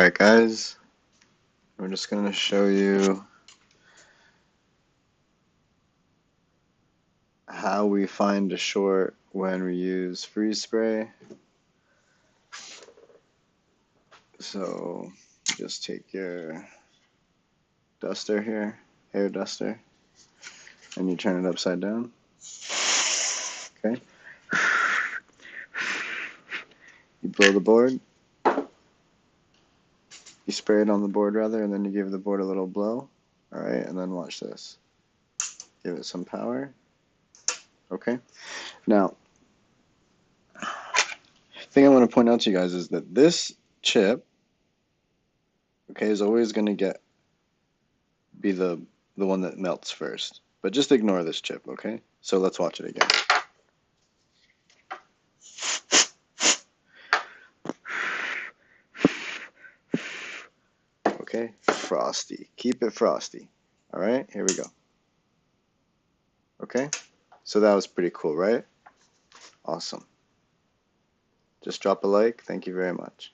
Alright guys, we're just going to show you how we find a short when we use freeze spray. So just take your duster here, hair duster, and you turn it upside down. Okay. You blow the board. You spray it on the board rather, and then you give the board a little blow. Alright, and then watch this. Give it some power. Okay. Now, the thing I want to point out to you guys is that this chip, okay, is always going to be the one that melts first. But just ignore this chip, okay? So let's watch it again. Okay, frosty. Keep it frosty. Alright, here we go. Okay, so that was pretty cool, right? Awesome. Just drop a like. Thank you very much.